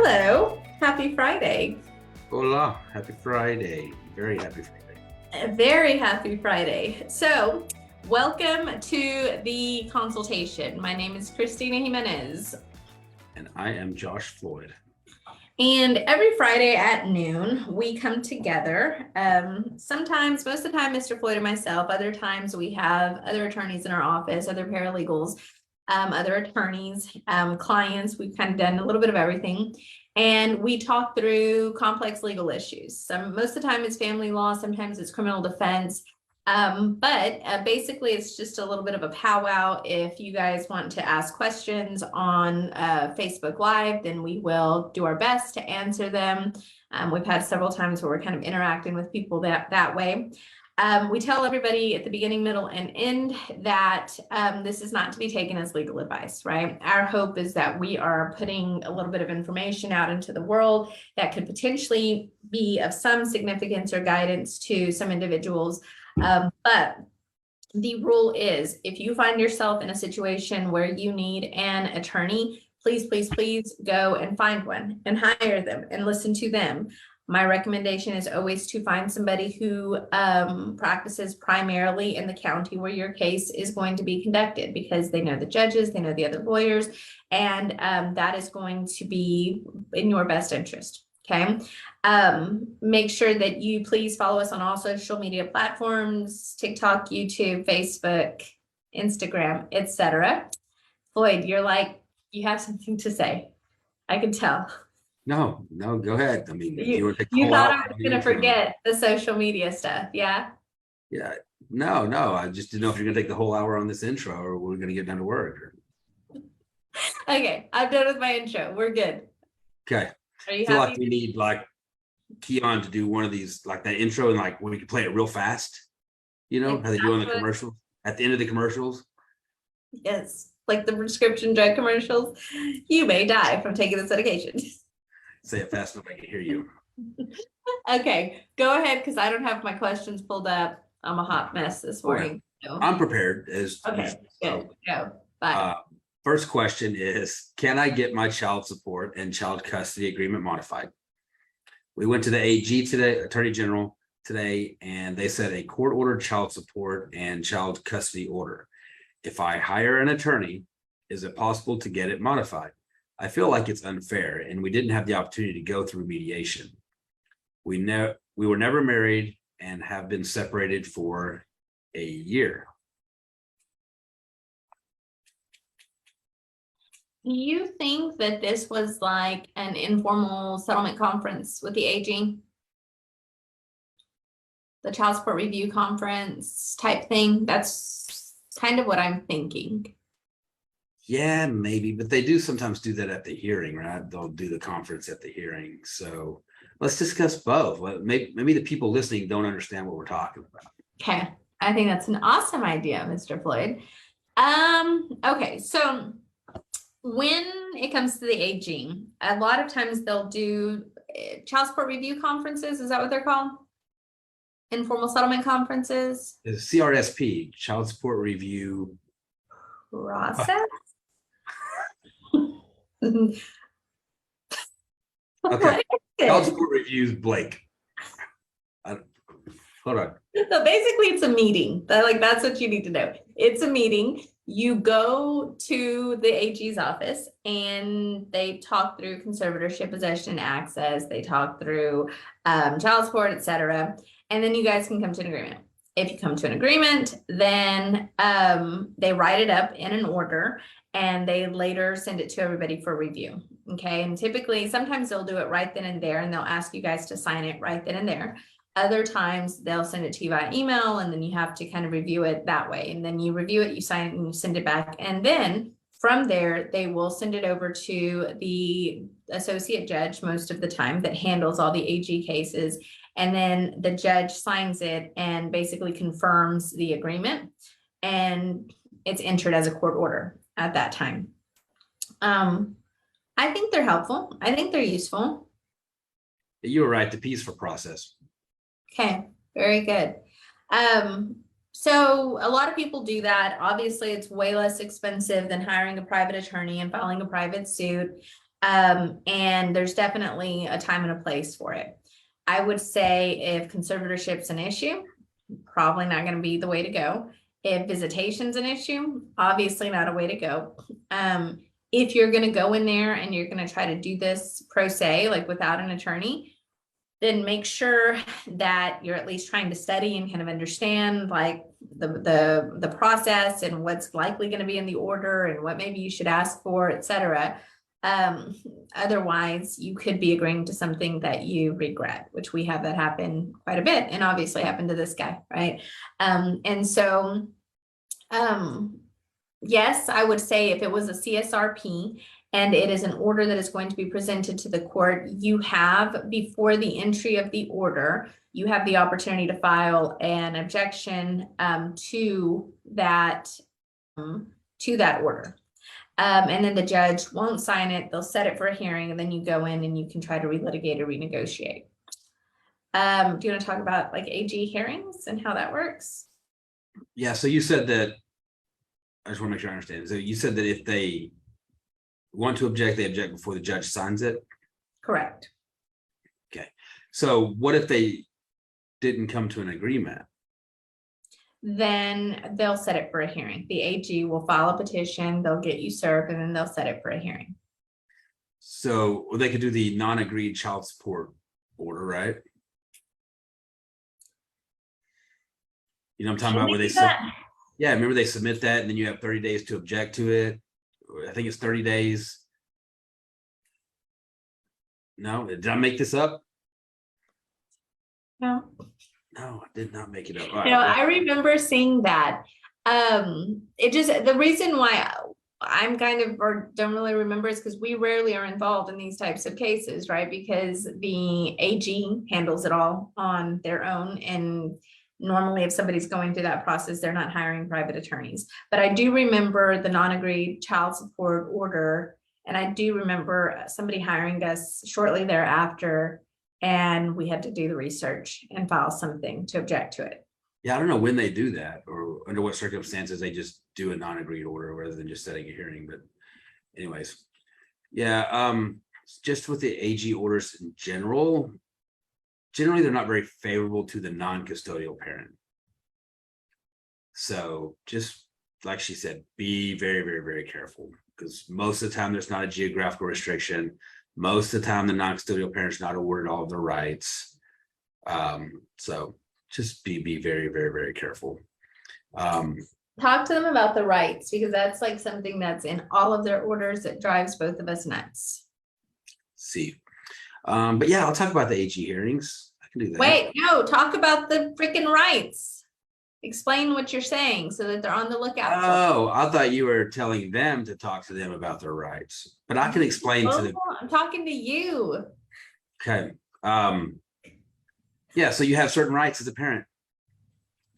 Hello, happy Friday. Hola, happy Friday. Very happy Friday. A very happy Friday. So, welcome to the consultation. My name is Christina Jimenez. And I am Josh Floyd. And every Friday at noon, we come together. Sometimes, most of the time, Mr. Floyd and myself. Other times, we have other attorneys in our office, other paralegals, other attorneys, clients. We've kind of done a little bit of everything. And we talk through complex legal issues. Most of the time it's family law, sometimes it's criminal defense. But basically it's just a little bit of a powwow. If you guys want to ask questions on Facebook Live, then we will do our best to answer them. We've had several times where we're kind of interacting with people that way. We tell everybody at the beginning, middle, and end that this is not to be taken as legal advice, right? Our hope is that we are putting a little bit of information out into the world that could potentially be of some significance or guidance to some individuals. But the rule is, if you find yourself in a situation where you need an attorney, please, please, please go and find one and hire them and listen to them. My recommendation is always to find somebody who practices primarily in the county where your case is going to be conducted, because they know the judges, they know the other lawyers, and that is going to be in your best interest. Okay. Make sure that you please follow us on all social media platforms: TikTok, YouTube, Facebook, Instagram, etc. Floyd, you're like, you have something to say. I can tell. No, go ahead. I mean, you thought I was going to forget the social media stuff. Yeah. Yeah. No. I just didn't know if you're going to take the whole hour on this intro, or we're going to get down to work. Okay. I'm done with my intro. We're good. Okay. Are you I feel happy? like we need Keon to do one of these, like that intro, and we could play it real fast. You know, how they do on the commercials at the end of the commercials. Yes. Like the prescription drug commercials. You may die from taking this medication. Say it fast enough I can hear you. Okay, go ahead, because I don't have my questions pulled up. I'm a hot mess this morning. So. I'm prepared as okay. Good. Go. Bye. First question is, can I get my child support and child custody agreement modified? We went to the AG today, Attorney General today, and they said a court-ordered child support and child custody order. If I hire an attorney, is it possible to get it modified? I feel like it's unfair, and we didn't have the opportunity to go through mediation. We were never married and have been separated for a year. Do you think that this was like an informal settlement conference with the AG? The child support review conference type thing? That's kind of what I'm thinking. Yeah, maybe, but they do sometimes do that at the hearing, right? They'll do the conference at the hearing. So let's discuss both. Maybe the people listening don't understand what we're talking about. Okay, I think that's an awesome idea, Mr. Floyd. Okay, so when it comes to the AG, a lot of times they'll do child support review conferences. Is that what they're called? Informal settlement conferences? The CRSP, child support review process. Okay. Child support reviews, Blake. Hold on. So basically it's a meeting. That's what you need to know. It's a meeting. You go to the AG's office and they talk through conservatorship, possession, and access. They talk through child support, etc. And then you guys can come to an agreement. If you come to an agreement, then they write it up in an order and they later send it to everybody for review. Okay. And typically, sometimes they'll do it right then and there, and they'll ask you guys to sign it right then and there. Other times they'll send it to you by email, and then you have to kind of review it that way. And then you review it, you sign it, and you send it back. And then from there, they will send it over to the associate judge most of the time that handles all the AG cases. And then the judge signs it and basically confirms the agreement, and it's entered as a court order at that time. I think they're helpful. I think they're useful. You were right. The P's for process. Okay, very good. So a lot of people do that. Obviously, it's way less expensive than hiring a private attorney and filing a private suit. And there's definitely a time and a place for it. I would say if conservatorship's an issue, probably not going to be the way to go. If visitation's an issue, obviously not a way to go. If you're going to go in there and you're going to try to do this pro se, like without an attorney, then make sure that you're at least trying to study and kind of understand like the process and what's likely going to be in the order and what maybe you should ask for, etc. Otherwise, you could be agreeing to something that you regret, which we have that happen quite a bit, and obviously happened to this guy, right? And so, yes, I would say if it was a CSRP and it is an order that is going to be presented to the court, you have, before the entry of the order, you have the opportunity to file an objection to that order. And then the judge won't sign it. They'll set it for a hearing, and then you go in and you can try to relitigate or renegotiate. Do you want to talk about like AG hearings and how that works? Yeah, so you said that, I just want to make sure I understand. So you said that if they want to object, they object before the judge signs it? Correct. Okay. So what if they didn't come to an agreement? Then they'll set it for a hearing. The AG will file a petition, they'll get you served, and then they'll set it for a hearing. So they could do the non-agreed child support order, right? You know what I'm talking about, where they yeah, remember they submit that and then you have 30 days to object to it. I think it's 30 days. No, did I make this up? No. No, I did not make it up. You know, I remember seeing that. It just, the reason why I'm kind of, or don't really remember, is because we rarely are involved in these types of cases, right? Because the AG handles it all on their own. And normally if somebody's going through that process, they're not hiring private attorneys. But I do remember the non-agreed child support order. And I do remember somebody hiring us shortly thereafter, and we had to do the research and file something to object to it. Yeah, I don't know when they do that or under what circumstances they just do a non-agreed order rather than just setting a hearing. But anyways, yeah, just with the AG orders in general, generally they're not very favorable to the non-custodial parent. So just like she said, be very, very, very careful, because most of the time there's not a geographical restriction. Most of the time the non-custodial parent's not awarded all of their rights. So just be very, very, very careful. Talk to them about the rights, because that's like something that's in all of their orders that drives both of us nuts. See, but yeah, I'll talk about the AG hearings. I can do that. Wait, no, talk about the freaking rights. Explain what you're saying so that they're on the lookout. Oh, I thought you were telling them to talk to them about their rights, but I can explain to them. I'm talking to you. Okay. Yeah, so you have certain rights as a parent,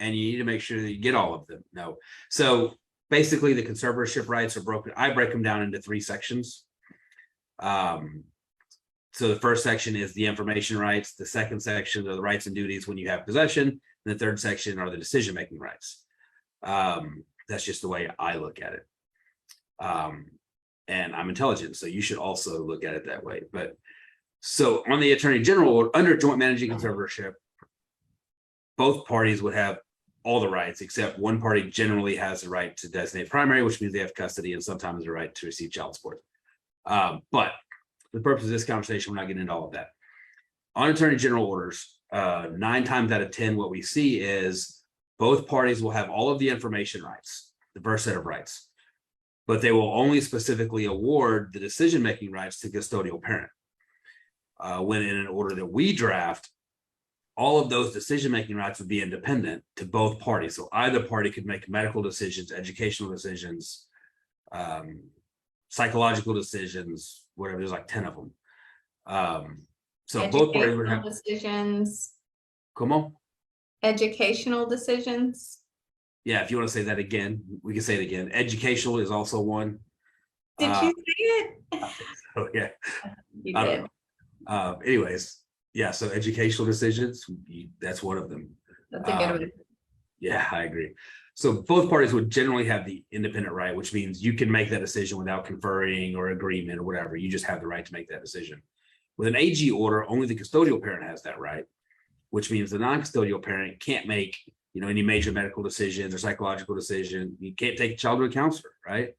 and you need to make sure that you get all of them. No. So basically the conservatorship rights are broken. I break them down into 3 sections. So the first section is the information rights. The second section are the rights and duties when you have possession. And the third section are the decision-making rights. That's just the way I look at it. And I'm intelligent, so you should also look at it that way. But so on the Attorney General, under joint managing conservatorship, both parties would have all the rights, except one party generally has the right to designate primary, which means they have custody and sometimes the right to receive child support. But for the purpose of this conversation, we're not getting into all of that. On Attorney General orders, 9 times out of 10, what we see is both parties will have all of the information rights, the first set of rights, but they will only specifically award the decision-making rights to custodial parent. When in an order that we draft, all of those decision-making rights would be independent to both parties. So either party could make medical decisions, educational decisions, psychological decisions, whatever. There's like 10 of them. So both parties would have decisions. Come on. Educational decisions. Yeah, if you want to say that again, we can say it again. Educational is also one. Did you say it? Oh yeah. You did. Anyways, yeah, so educational decisions, that's one of them. That's a good one. Yeah, I agree. So both parties would generally have the independent right, which means you can make that decision without conferring or agreement or whatever. You just have the right to make that decision. With an AG order, only the custodial parent has that right, which means the non-custodial parent can't make, any major medical decisions or psychological decision. You can't take a child to a counselor, right?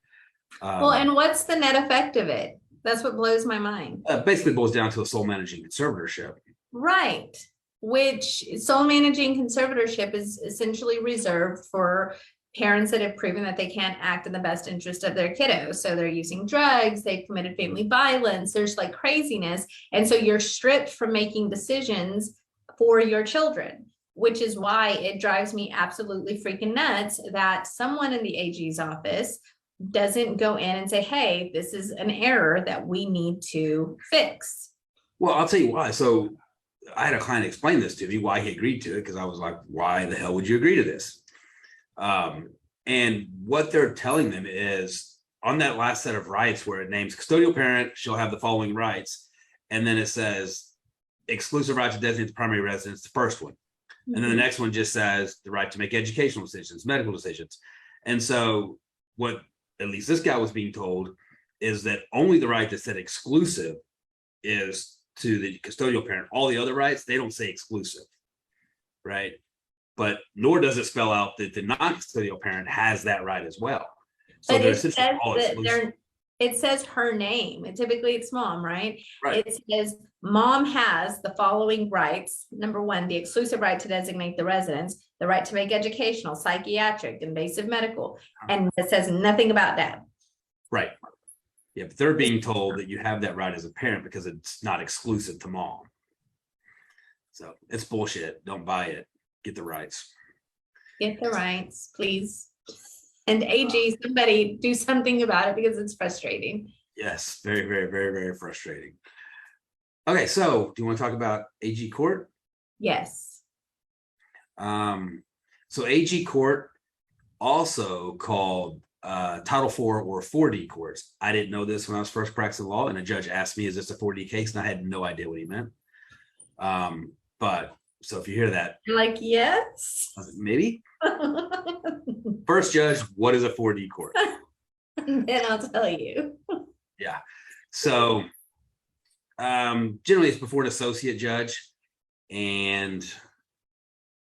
Well, and what's the net effect of it? That's what blows my mind. Basically boils down to a sole managing conservatorship. Right. Which sole managing conservatorship is essentially reserved for parents that have proven that they can't act in the best interest of their kiddo. So they're using drugs, they've committed family violence, there's like craziness. And so you're stripped from making decisions for your children, which is why it drives me absolutely freaking nuts that someone in the AG's office doesn't go in and say, hey, this is an error that we need to fix. Well, I'll tell you why. So I had a client explain this to me, why he agreed to it, because I was like, why the hell would you agree to this? And what they're telling them is on that last set of rights where it names custodial parent shall have the following rights. And then it says exclusive right to designate the primary residence, the first one. And then the next one just says the right to make educational decisions, medical decisions. And so what at least this guy was being told is that only the right that said exclusive is to the custodial parent. All the other rights, they don't say exclusive, right? But nor does it spell out that the non-custodial parent has that right as well. So but they're it says, essentially all exclusive. it says her name, and typically it's mom, right? Right. It says mom has the following rights. Number one, the exclusive right to designate the residence, the right to make educational, psychiatric, invasive medical, and it says nothing about that. Right. Yeah, but they're being told that you have that right as a parent because it's not exclusive to mom. So it's bullshit. Don't buy it. Get the rights. Get the rights, please. And AG, somebody do something about it because it's frustrating. Yes, very, very, very, very frustrating. Okay, so do you want to talk about AG court? Yes. So AG court, also called Title IV or 4D courts. I didn't know this when I was first practicing law, and a judge asked me, is this a 4D case? And I had no idea what he meant. But so if you hear that, You're like, yes. I was like, maybe. First judge, what is a 4D court? Then I'll tell you. Yeah. So generally it's before an associate judge, and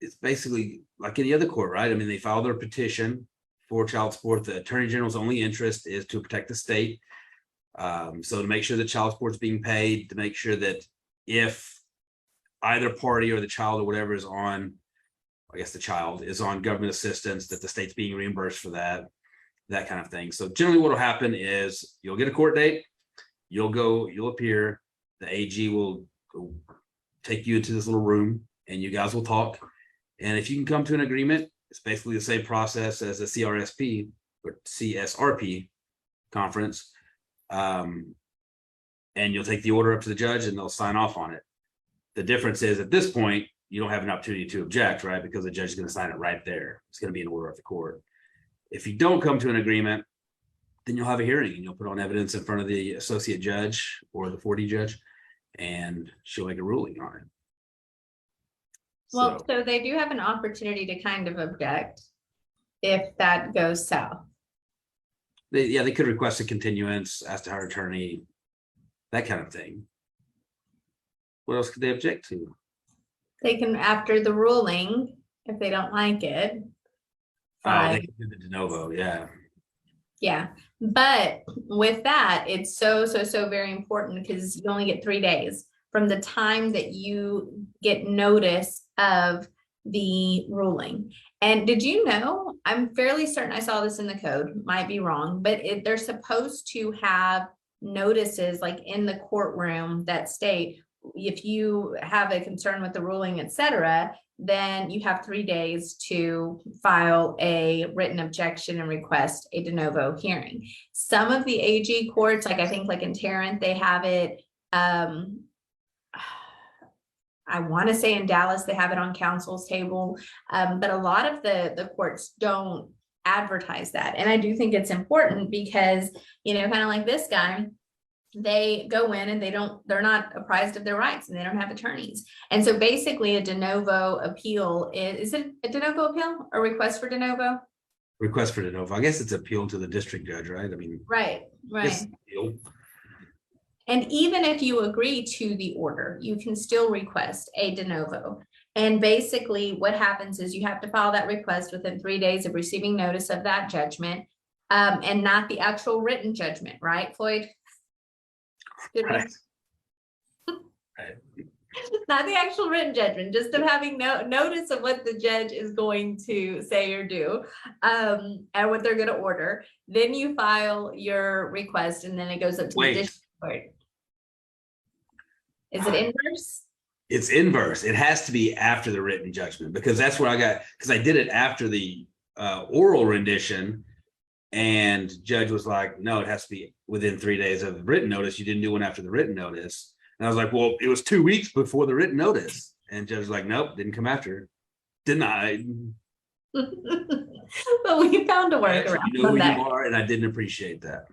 it's basically like any other court, right? I mean, they file their petition for child support. The attorney general's only interest is to protect the state. So to make sure that child support is being paid, to make sure that if either party or the child or whatever is on, I guess the child is on government assistance, that the state's being reimbursed for that kind of thing. So generally what will happen is you'll get a court date, you'll appear, the AG will take you into this little room and you guys will talk. And if you can come to an agreement, it's basically the same process as a CRSP or CSRP conference. And you'll take the order up to the judge and they'll sign off on it. The difference is at this point, you don't have an opportunity to object, right? Because the judge is going to sign it right there. It's going to be an order of the court. If you don't come to an agreement, then you'll have a hearing and you'll put on evidence in front of the associate judge or the 4D judge, and she'll make a ruling on it. Well, so they do have an opportunity to kind of object if that goes south. They could request a continuance, ask to hire an attorney, that kind of thing. What else could they object to? They can, after the ruling, if they don't like it. They can do the de novo, yeah. Yeah, but with that, it's so very important because you only get 3 days from the time that you get notice of the ruling. And did you know, I'm fairly certain I saw this in the code, might be wrong, but they're supposed to have notices like in the courtroom that state, if you have a concern with the ruling, etc., then you have 3 days to file a written objection and request a de novo hearing. Some of the AG courts, like I think like in Tarrant, they have it. I want to say in Dallas, they have it on counsel's table. But a lot of the courts don't advertise that. And I do think it's important because, kind of like this guy, they go in and they're not apprised of their rights and they don't have attorneys. And so basically a de novo appeal is it a de novo appeal or request for de novo? Request for de novo. I guess it's appeal to the district judge, right? I mean, Right, it's right. appeal. And even if you agree to the order, you can still request a de novo. And basically what happens is you have to file that request within 3 days of receiving notice of that judgment, and not the actual written judgment, right, Floyd? Good Right. one. Not the actual written judgment, just of having notice of what the judge is going to say or do, and what they're going to order. Then you file your request, and then it goes up to the district court. Is it inverse? It's inverse. It has to be after the written judgment, because that's what I got, because I did it after the oral rendition, and judge was like, no, it has to be within 3 days of the written notice. You didn't do one after the written notice. And I was like, well, it was 2 weeks before the written notice. And judge was like, nope, didn't come after. Denied. But we found a workaround. You know who you are, and I didn't appreciate that.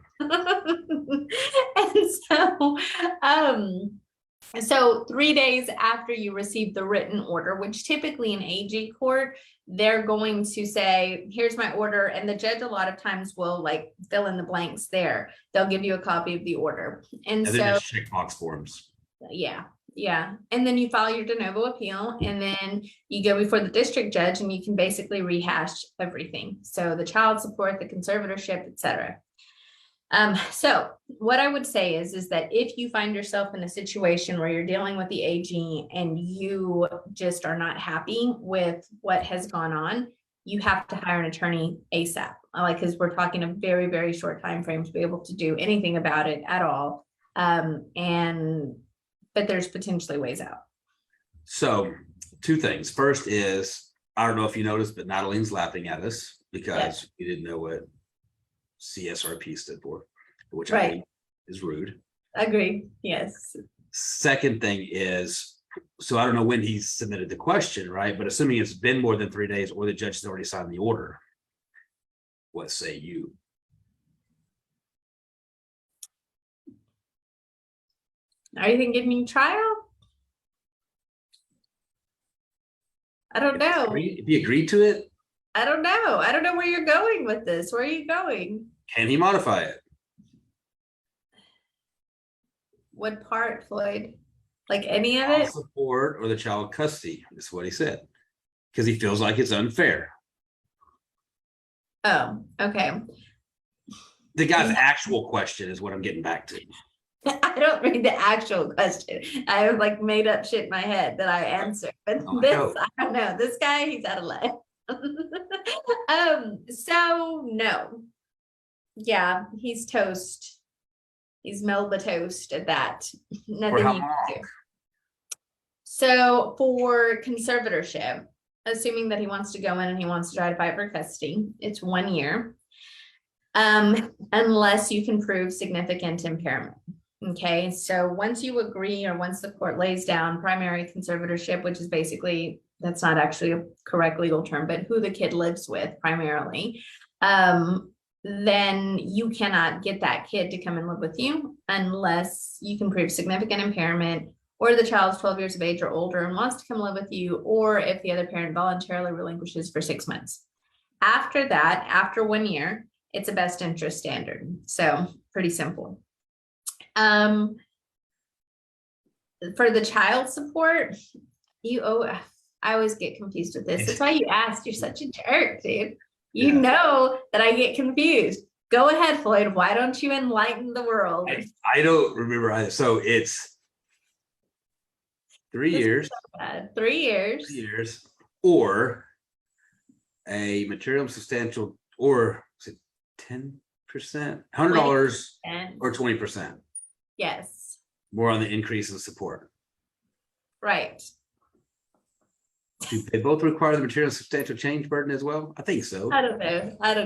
And so 3 days after you receive the written order, which typically in AG court, they're going to say, here's my order. And the judge a lot of times will like fill in the blanks there. They'll give you a copy of the order. And so just checkbox forms. Yeah. And then you file your de novo appeal, and then you go before the district judge, and you can basically rehash everything. So the child support, the conservatorship, etc. So what I would say is that if you find yourself in a situation where you're dealing with the AG and you just are not happy with what has gone on, you have to hire an attorney ASAP. Like, because we're talking a very, very short time frame to be able to do anything about it at all. But there's potentially ways out. So 2 things. First is, I don't know if you noticed, but Natalie's laughing at us because you didn't know what CSRP stood for, which I think is rude. Agreed. Yes. Second thing is, so I don't know when he submitted the question, right? But assuming it's been more than 3 days or the judge has already signed the order, what say you? Are you thinking me trial? I don't know. If he agreed to it, I don't know. I don't know where you're going with this. Where are you going? Can he modify it? What part, Floyd? Like any of Child it? support or the child custody is what he said, because he feels like it's unfair. Oh, okay. The guy's actual question is what I'm getting back to. I don't read the actual question. I have like made up shit in my head that I answered. But I don't know. This guy, he's out of line. So no. Yeah, he's toast. He's Melba toast at that. Nothing For how you can long? do. So for conservatorship, assuming that he wants to go in and he wants to try to fight for custody, it's 1 year. Unless you can prove significant impairment. Okay, so once you agree, or once the court lays down primary conservatorship, which is basically, that's not actually a correct legal term, but who the kid lives with primarily, then you cannot get that kid to come and live with you unless you can prove significant impairment, or the child's 12 years of age or older and wants to come live with you, or if the other parent voluntarily relinquishes for 6 months. After that, after 1 year, it's a best interest standard. So pretty simple. For the child support, I always get confused with this. That's why you asked. You're such a jerk, dude. You know that I get confused. Go ahead, Floyd. Why don't you enlighten the world? I don't remember either. So it's 3 years. 3 years. 3 years, or a material substantial, or is it 10%, $100, or 20%. Yes. More on the increase in support. Right. Do they both require the material substantial change burden as well? I think so. I don't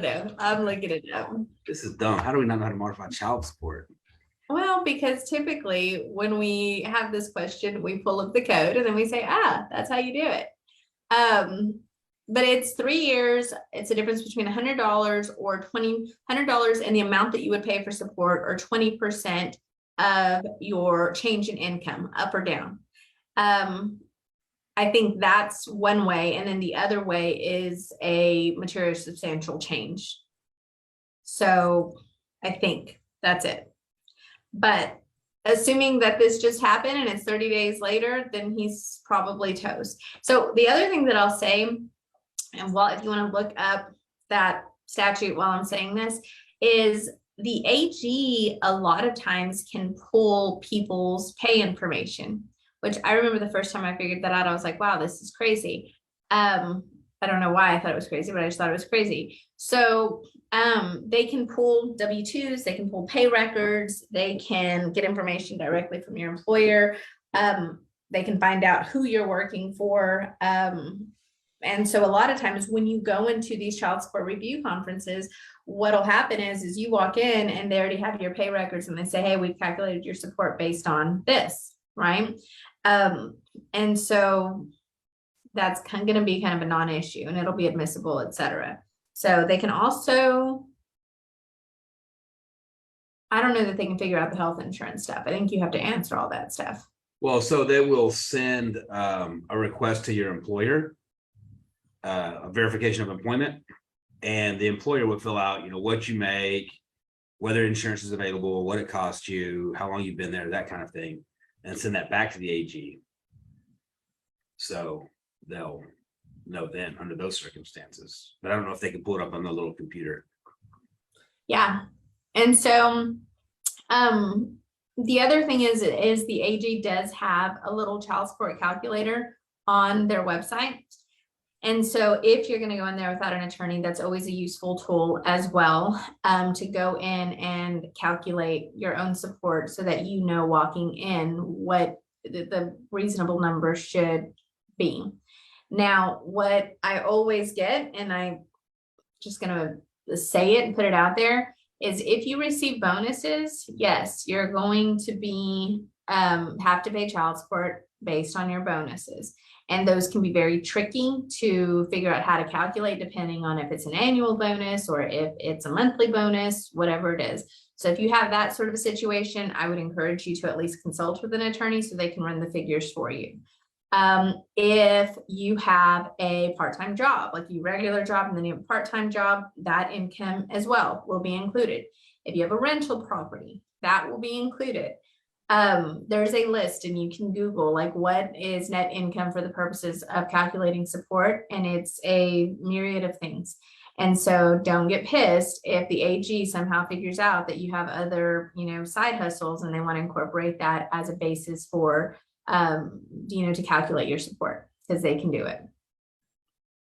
know. I'm looking it up. This is dumb. How do we not know how to modify child support? Well, because typically when we have this question, we pull up the code and then we say, that's how you do it. But it's 3 years. It's a difference between $100 or $100 and the amount that you would pay for support, or 20% of your change in income, up or down. I think that's one way. And then the other way is a material substantial change. So I think that's it. But assuming that this just happened and it's 30 days later, then he's probably toast. So the other thing that I'll say, and well, if you want to look up that statute while I'm saying this, is the AG a lot of times can pull people's pay information, which I remember the first time I figured that out, I was like, wow, this is crazy. I don't know why I thought it was crazy, but I just thought it was crazy. So they can pull W-2s, they can pull pay records, they can get information directly from your employer. They can find out who you're working for. And so a lot of times when you go into these child support review conferences, what'll happen is you walk in and they already have your pay records and they say, hey, we've calculated your support based on this, right? And so that's going to be kind of a non-issue and it'll be admissible, etc. So they can also, I don't know that they can figure out the health insurance stuff. I think you have to answer all that stuff. Well, so they will send a request to your employer, a verification of employment, and the employer will fill out, you know, what you make, whether insurance is available, what it costs you, how long you've been there, that kind of thing, and send that back to the AG. So they'll know then under those circumstances, but I don't know if they can pull it up on the little computer. Yeah. And so the other thing is the AG does have a little child support calculator on their website. And so if you're going to go in there without an attorney, that's always a useful tool as well, to go in and calculate your own support so that you know walking in what the reasonable number should be. Now, what I always get, and I'm just going to say it and put it out there, is if you receive bonuses, yes, you're going to be have to pay child support based on your bonuses. And those can be very tricky to figure out how to calculate depending on if it's an annual bonus or if it's a monthly bonus, whatever it is. So if you have that sort of a situation, I would encourage you to at least consult with an attorney so they can run the figures for you. If you have a part-time job, like your regular job and then you have a part-time job, that income as well will be included. If you have a rental property, that will be included. There's a list and you can Google like what is net income for the purposes of calculating support, and it's a myriad of things. And so don't get pissed if the AG somehow figures out that you have other, you know, side hustles and they want to incorporate that as a basis for you know, to calculate your support, because they can do it.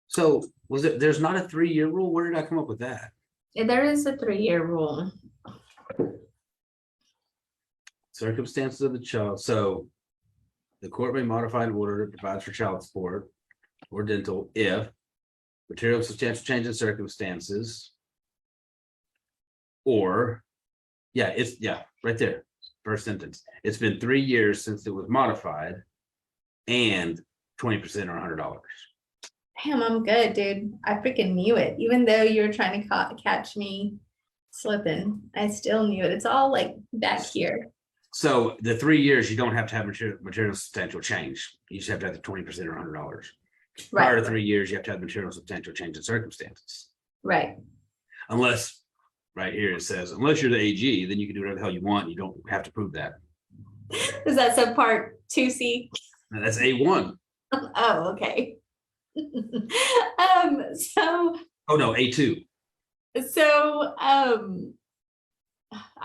So there's not a 3-year rule? Where did I come up with that? There is a 3-year rule. Circumstances of the child. So the court may modify an order that provides for child support or dental if material substantial change in circumstances, or right there. First sentence. It's been 3 years since it was modified, and 20% or $100. Damn, I'm good, dude. I freaking knew it. Even though you were trying to catch me slipping, I still knew it. It's all like back here. So the 3 years, you don't have to have material substantial change. You just have to have the 20% or $100. Right. Prior to 3 years, you have to have material substantial change in circumstances. Right. Unless, right here it says, unless you're the AG, then you can do whatever the hell you want. You don't have to prove that. Is that subpart 2C? That's A1. Oh, okay. Oh no, A2. So I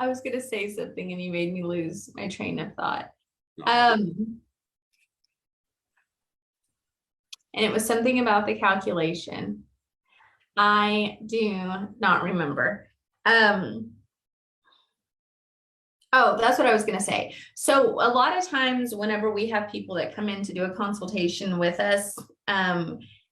was gonna say something and you made me lose my train of thought. No. And it was something about the calculation. I do not remember. Oh, that's what I was going to say. So a lot of times whenever we have people that come in to do a consultation with us,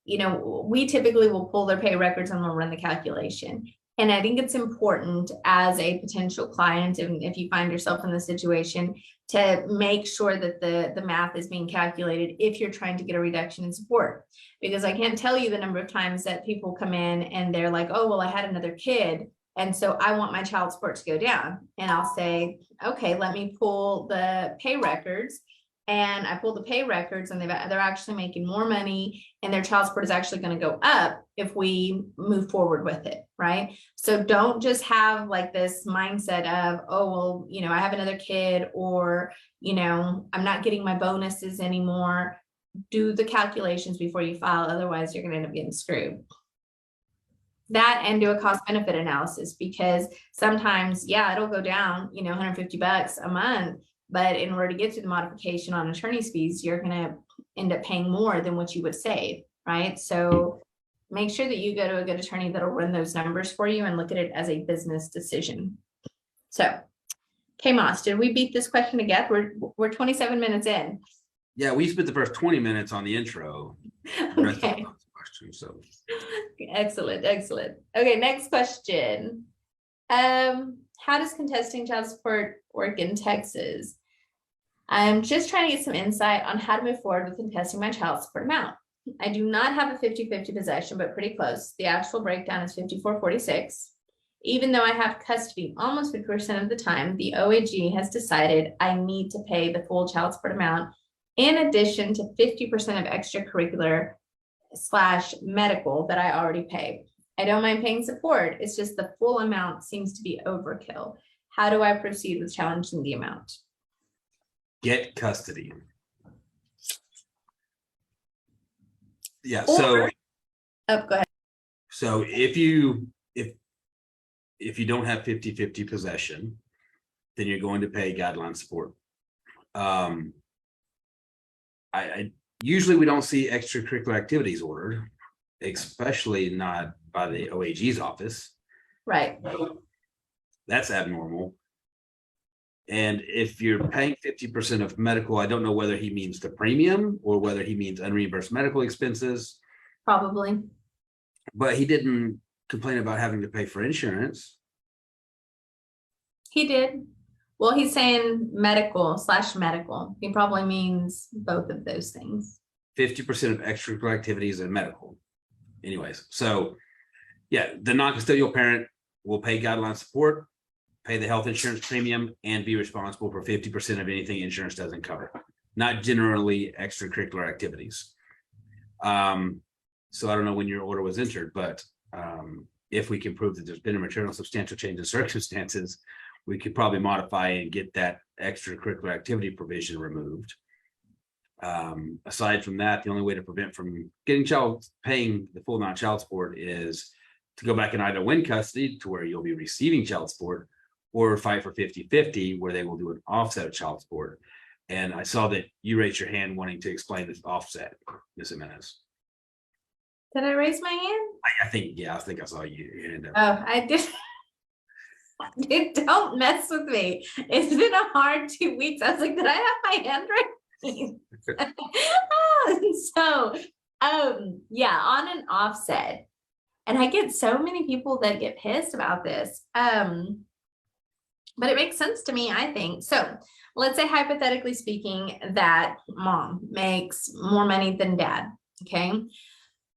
you know, we typically will pull their pay records and we'll run the calculation. And I think it's important as a potential client, and if you find yourself in the situation, to make sure that the math is being calculated if you're trying to get a reduction in support. Because I can't tell you the number of times that people come in and they're like, oh, well, I had another kid, and so I want my child support to go down. And I'll say, okay, let me pull the pay records and I pulled the pay records and they're actually making more money and their child support is actually going to go up if we move forward with it, right? So don't just have like this mindset of, oh, well, you know, I have another kid, or, you know, I'm not getting my bonuses anymore. Do the calculations before you file. Otherwise, you're going to end up getting screwed. That, and do a cost benefit analysis, because sometimes, yeah, it'll go down, you know, $150 a month, but in order to get to the modification on attorney's fees, you're going to end up paying more than what you would save, right? So make sure that you go to a good attorney that'll run those numbers for you and look at it as a business decision. So, okay, Moss, did we beat this question to death? We're 27 minutes in. Yeah, we spent the first 20 minutes on the intro. Okay. So Excellent, excellent. Okay, next question. How does contesting child support work in Texas? I'm just trying to get some insight on how to move forward with contesting my child support amount. I do not have a 50-50 possession, but pretty close. The actual breakdown is 54-46. Even though I have custody almost 50% of the time, the OAG has decided I need to pay the full child support amount in addition to 50% of extracurricular / medical that I already pay. I don't mind paying support. It's just the full amount seems to be overkill. How do I proceed with challenging the amount? get custody. Yeah, Or- so Oh, go ahead. so if you don't have 50-50 possession, then you're going to pay guideline support. I usually we don't see extracurricular activities ordered, especially not by the OAG's office. Right. That's abnormal. And if you're paying 50% of medical, I don't know whether he means the premium or whether he means unreimbursed medical expenses. Probably. But he didn't complain about having to pay for insurance. He did. Well, he's saying medical / medical. He probably means both of those things. 50% of extracurricular activities and medical. Anyways, so yeah, the non-custodial parent will pay guideline support, pay the health insurance premium, and be responsible for 50% of anything insurance doesn't cover, not generally extracurricular activities. So I don't know when your order was entered, but if we can prove that there's been a material substantial change in circumstances, we could probably modify and get that extracurricular activity provision removed. Aside from that, the only way to prevent from getting paying the full amount of child support is to go back and either win custody to where you'll be receiving child support, or fight for 50-50 where they will do an offset of child support. And I saw that you raised your hand wanting to explain this offset, Ms. Jimenez. Did I raise my hand? I think I saw your hand up. Oh, I did. Dude, don't mess with me. It's been a hard 2 weeks. I was like, did I have my hand raised? So, yeah, on an offset. And I get so many people that get pissed about this. But it makes sense to me, I think. So let's say, hypothetically speaking, that mom makes more money than dad. Okay.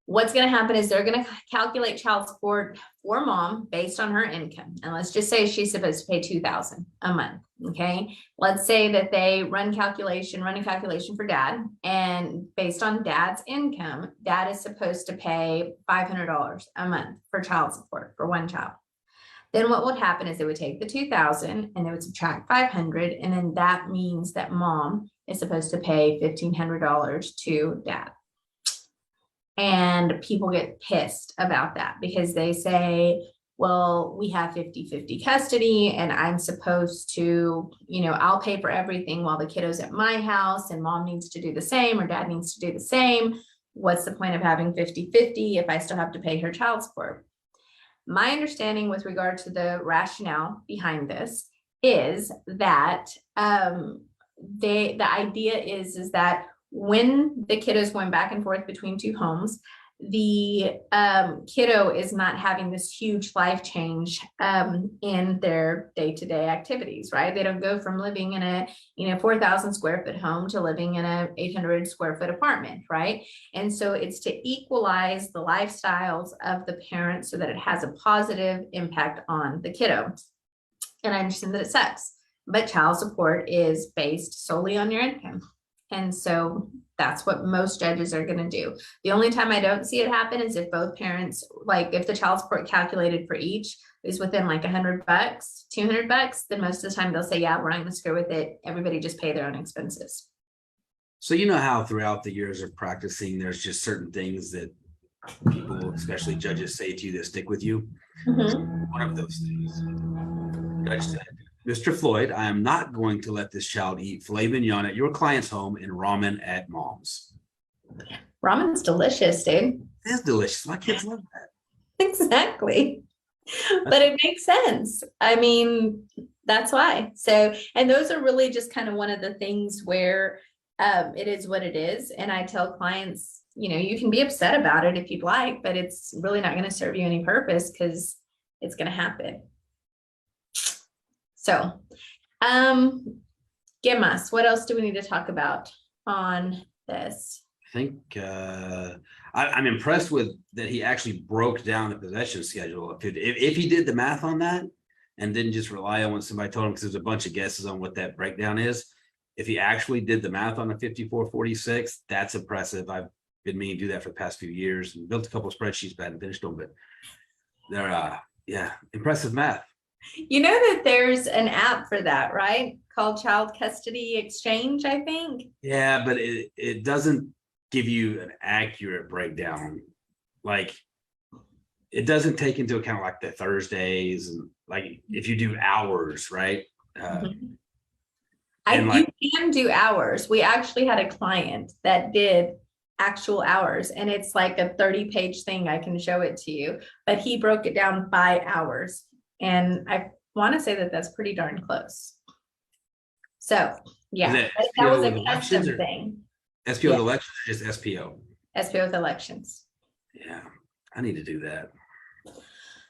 What's going to happen is they're going to calculate child support for mom based on her income. And let's just say she's supposed to pay $2,000 a month. Okay. Let's say that they run a calculation for dad. And based on dad's income, dad is supposed to pay $500 a month for child support for one child. Then what would happen is they would take the $2,000 and they would subtract $500. And then that means that mom is supposed to pay $1,500 to dad. And people get pissed about that because they say, well, we have 50-50 custody and I'm supposed to, I'll pay for everything while the kiddo's at my house and mom needs to do the same or dad needs to do the same. What's the point of having 50-50 if I still have to pay her child support? My understanding with regard to the rationale behind this is that the idea is that when the kiddo is going back and forth between two homes, the kiddo is not having this huge life change in their day-to-day activities, right? They don't go from living in a 4,000 square foot home to living in a 800 square foot apartment, right? And so it's to equalize the lifestyles of the parents so that it has a positive impact on the kiddo. And I understand that it sucks, but child support is based solely on your income. And so that's what most judges are gonna do. The only time I don't see it happen is if both parents, like if the child support calculated for each is within like $100, $200, then most of the time they'll say, yeah, we're not gonna screw with it. Everybody just pay their own expenses. So you know how throughout the years of practicing, there's just certain things that people, especially judges, say to you that stick with you. Mhm. One of those things. Judge said, Mr. Floyd, I am not going to let this child eat filet mignon at your client's home and ramen at mom's. Ramen's delicious, dude. It is delicious. My kids love that. Exactly. But it makes sense. I mean, that's why. So, and those are really just kind of one of the things where it is what it is. And I tell clients, you know, you can be upset about it if you'd like, but it's really not going to serve you any purpose because it's going to happen. So, Gimas, what else do we need to talk about on this? I think I'm impressed with that he actually broke down the possession schedule. If he did the math on that and didn't just rely on what somebody told him, because there's a bunch of guesses on what that breakdown is. If he actually did the math on a 54-46, that's impressive. I've been meaning to do that for the past few years and built a couple of spreadsheets, but I hadn't finished them. But they're yeah, impressive math. You know that there's an app for that, right? Called Child Custody Exchange, I think. Yeah, but it doesn't give you an accurate breakdown. Like it doesn't take into account like the Thursdays and like if you do hours, right? You can do hours. We actually had a client that did actual hours, and it's like a 30-page thing. I can show it to you, but he broke it down by hours. And I want to say that that's pretty darn close. So yeah, that was a custom thing. SPO with elections or just SPO? SPO with elections. Yeah, I need to do that.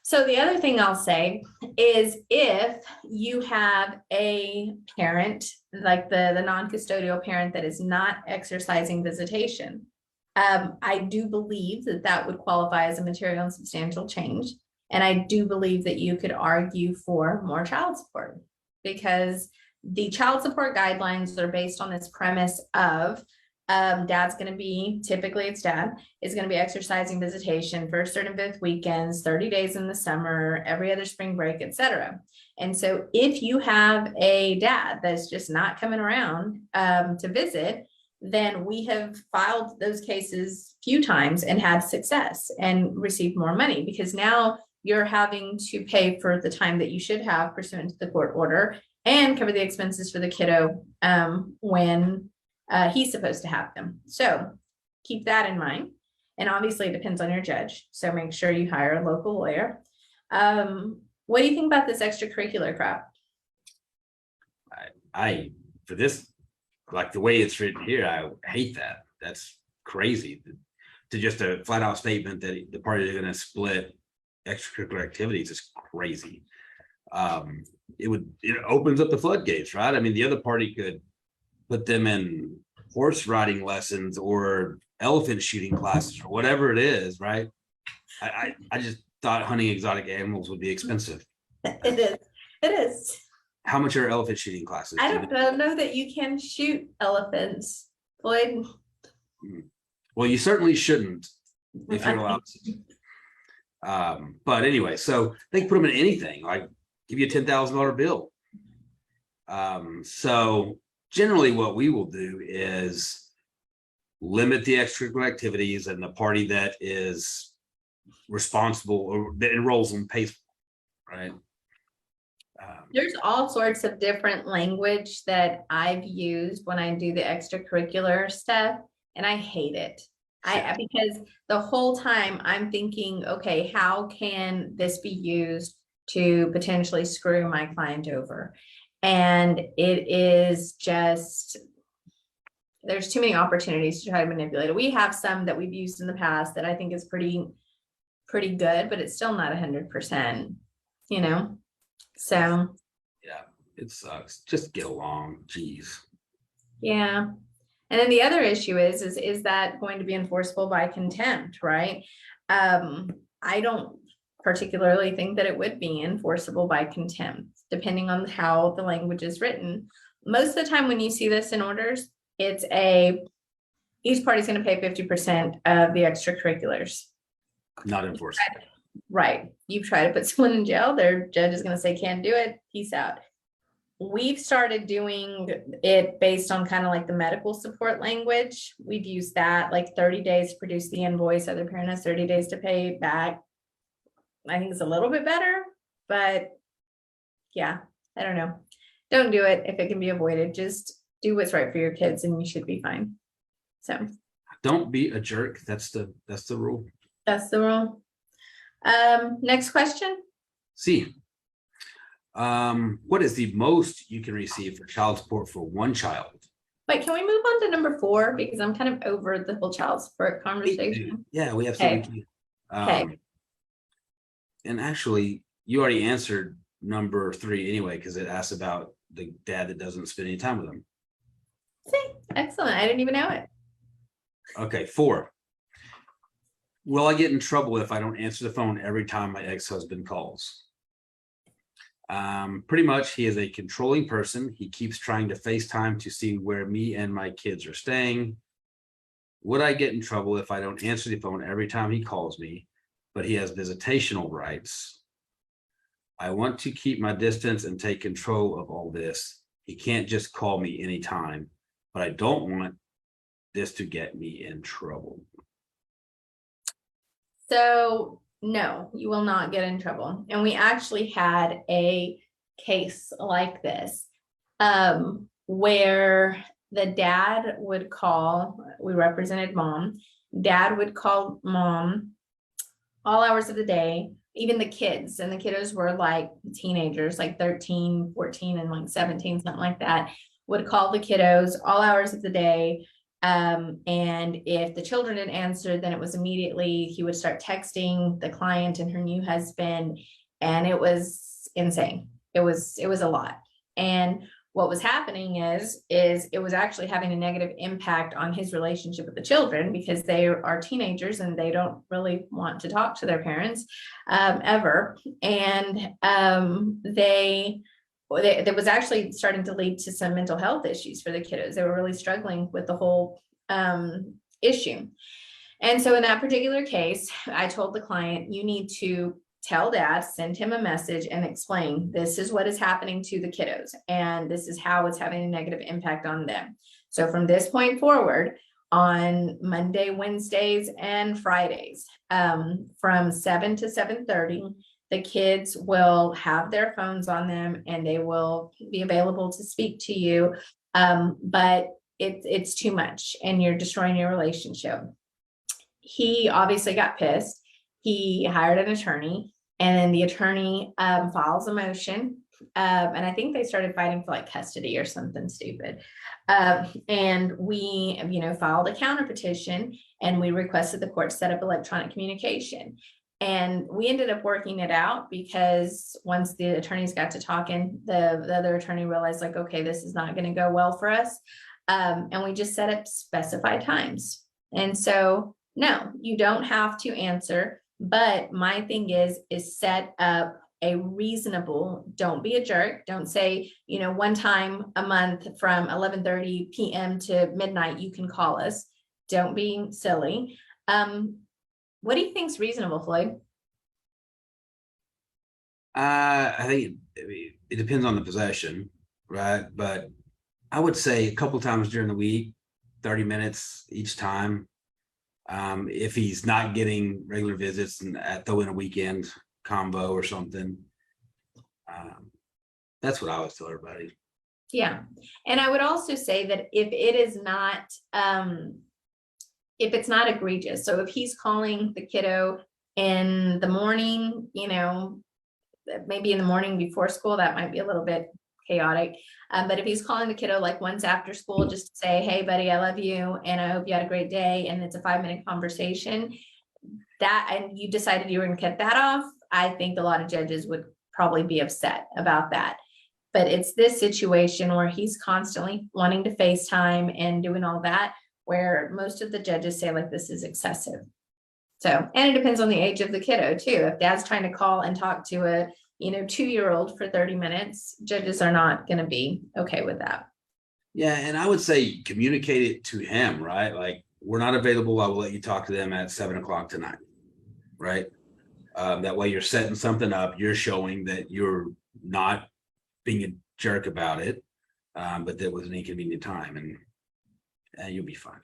So the other thing I'll say is if you have a parent, like the non-custodial parent that is not exercising visitation, I do believe that that would qualify as a material and substantial change. And I do believe that you could argue for more child support because the child support guidelines are based on this premise of dad's going to be, typically it's dad, is going to be exercising visitation first, third, and fifth weekends, 30 days in the summer, every other spring break, etc. And so if you have a dad that's just not coming around to visit, then we have filed those cases a few times and had success and received more money because now you're having to pay for the time that you should have pursuant to the court order and cover the expenses for the kiddo when he's supposed to have them. So keep that in mind. And obviously it depends on your judge. So make sure you hire a local lawyer. What do you think about this extracurricular crap? I for this, like the way it's written here, I hate that. That's crazy. To just a flat out statement that the parties are going to split extracurricular activities is crazy. It opens up the floodgates, right? I mean, the other party could put them in horse riding lessons or elephant shooting classes or whatever it is, right? I just thought hunting exotic animals would be expensive. It is. It is. How much are elephant shooting classes? I don't know that you can shoot elephants, Floyd. Well, you certainly shouldn't if you're allowed to. But anyway, so they can put them in anything, like give you a $10,000 bill. So generally what we will do is limit the extracurricular activities and the party that is responsible or that enrolls them pays, right? There's all sorts of different language that I've used when I do the extracurricular stuff, and I hate it. Because the whole time I'm thinking, okay, how can this be used to potentially screw my client over? And it is just, there's too many opportunities to try to manipulate it. We have some that we've used in the past that I think is pretty good, but it's still not 100%, you know? So. Yeah, it sucks. Just get along, geez. Yeah. And then the other issue is that going to be enforceable by contempt, right? I don't particularly think that it would be enforceable by contempt, depending on how the language is written. Most of the time when you see this in orders, each party's gonna pay 50% of the extracurriculars. Not enforced. Right. You try to put someone in jail, their judge is gonna say, can't do it, peace out. We've started doing it based on kind of like the medical support language. We've used that, like 30 days to produce the invoice, other parent has 30 days to pay it back. I think it's a little bit better, but yeah, I don't know. Don't do it if it can be avoided. Just do what's right for your kids and you should be fine. So Don't be a jerk. That's the rule. that's the rule. Next question. C. What is the most you can receive for child support for one child? Wait, can we move on to number 4? Because I'm kind of over the whole child support conversation. Yeah, we have Okay. something. Okay. And actually, you already answered number 3 anyway, because it asks about the dad that doesn't spend any time with them. See, excellent. I didn't even know it. Okay, 4. Will I get in trouble if I don't answer the phone every time my ex-husband calls? Pretty much, he is a controlling person. He keeps trying to FaceTime to see where me and my kids are staying. Would I get in trouble if I don't answer the phone every time he calls me, but he has visitational rights? I want to keep my distance and take control of all this. He can't just call me anytime, but I don't want this to get me in trouble. So no, you will not get in trouble. And we actually had a case like this, where the dad would call, we represented mom, dad would call mom all hours of the day, even the kids, and the kiddos were like teenagers, like 13, 14, and like 17, something like that, would call the kiddos all hours of the day. And if the children didn't answer, then it was immediately, he would start texting the client and her new husband. And it was insane. It was a lot. And what was happening is it was actually having a negative impact on his relationship with the children, because they are teenagers and they don't really want to talk to their parents, ever. And, that was actually starting to lead to some mental health issues for the kiddos. They were really struggling with the whole issue. And so in that particular case, I told the client, you need to tell dad, send him a message and explain, this is what is happening to the kiddos, and this is how it's having a negative impact on them. So from this point forward, on Monday, Wednesdays, and Fridays, from 7 to 7:30, the kids will have their phones on them and they will be available to speak to you. But it's too much and you're destroying your relationship. He obviously got pissed. He hired an attorney, and then the attorney files a motion. And I think they started fighting for like custody or something stupid. And we, filed a counter petition, and we requested the court set up electronic communication. And we ended up working it out, because once the attorneys got to talking, the other attorney realized, like, okay, this is not going to go well for us. And we just set up specified times. And so, no, you don't have to answer. But my thing is set up a reasonable, don't be a jerk. Don't say, one time a month from 11:30 p.m. to midnight, you can call us. Don't be silly. What do you think is reasonable, Floyd? I think it depends on the possession, right? But I would say a couple times during the week, 30 minutes each time. If he's not getting regular visits, and throw in a weekend combo or something. That's what I always tell everybody. Yeah. And I would also say that if it is not, if it's not egregious, so if he's calling the kiddo in the morning, maybe in the morning before school, that might be a little bit chaotic. But if he's calling the kiddo like once after school, just to say, hey buddy, I love you and I hope you had a great day, and it's a 5-minute conversation, and you decided you were going to cut that off, I think a lot of judges would probably be upset about that. But it's this situation where he's constantly wanting to FaceTime and doing all that, where most of the judges say, like, this is excessive. So, and it depends on the age of the kiddo too. If dad's trying to call and talk to a 2-year-old for 30 minutes, judges are not going to be okay with that. Yeah, and I would say communicate it to him, right? Like, we're not available. I will let you talk to them at 7 o'clock tonight, right? That way you're setting something up. You're showing that you're not being a jerk about it, but that was an inconvenient time, and you'll be fine.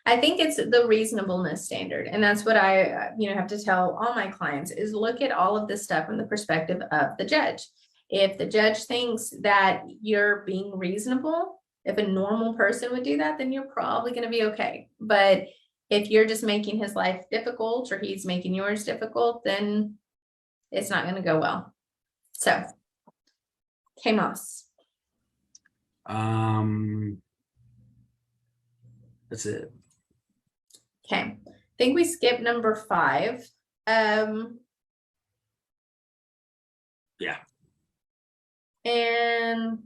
I think it's the reasonableness standard. And that's what I, have to tell all my clients is look at all of this stuff from the perspective of the judge. If the judge thinks that you're being reasonable, if a normal person would do that, then you're probably going to be okay. But if you're just making his life difficult or he's making yours difficult, then it's not going to go well. So, Moss. That's it. Okay. I think we skipped number 5. Yeah. And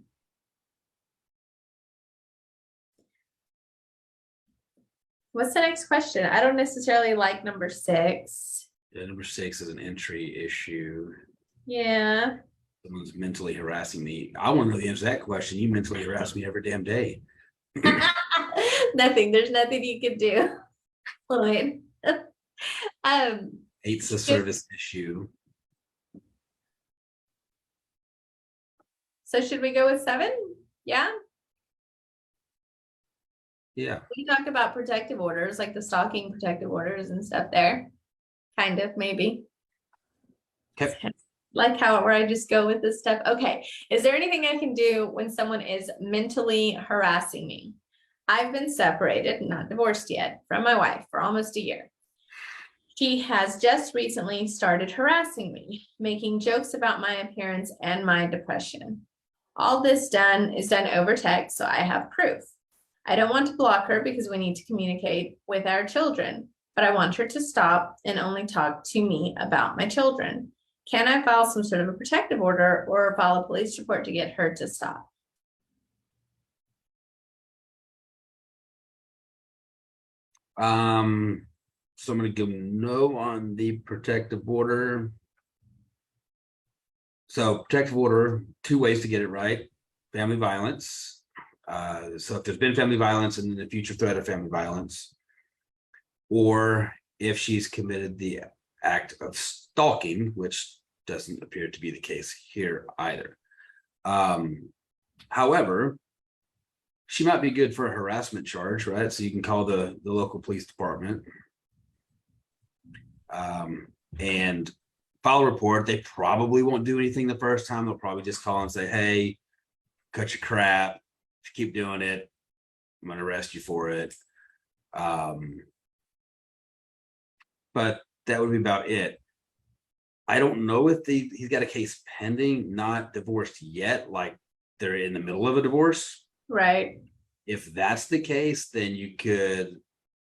what's the next question? I don't necessarily like number 6. Yeah, number 6 is an entry issue. Yeah. Someone's mentally harassing me. I want to know the answer to that question. You mentally harass me every damn day. Nothing. There's nothing you can do. Lloyd. It's a service issue. So should we go with 7? Yeah. Yeah. We talked about protective orders, like the stalking protective orders and stuff there. Kind of, maybe. Okay. Like where I just go with this stuff. Okay. Is there anything I can do when someone is mentally harassing me? I've been separated, not divorced yet, from my wife for almost a year. She has just recently started harassing me, making jokes about my appearance and my depression. All this is done over text, so I have proof. I don't want to block her because we need to communicate with our children, but I want her to stop and only talk to me about my children. Can I file some sort of a protective order or file a police report to get her to stop? So I'm going to give no on the protective order. So protective order, 2 ways to get it right. Family violence. So if there's been family violence and the future threat of family violence, or if she's committed the act of stalking, which doesn't appear to be the case here either. However, she might be good for a harassment charge, right? So you can call the local police department and file a report. They probably won't do anything the first time. They'll probably just call and say, hey, cut your crap. If you keep doing it, I'm going to arrest you for it. But that would be about it. I don't know if he's got a case pending, not divorced yet, like they're in the middle of a divorce. Right. If that's the case, then you could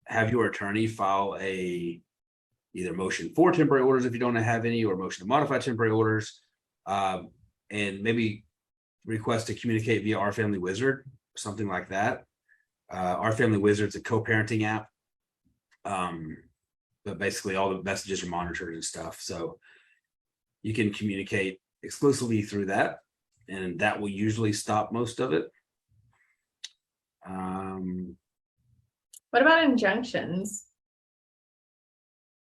have your attorney file either motion for temporary orders if you don't have any, or motion to modify temporary orders, and maybe request to communicate via Our Family Wizard, something like that. Our Family Wizard's a co-parenting app, but basically all the messages are monitored and stuff. So you can communicate exclusively through that, and that will usually stop most of it. What about injunctions?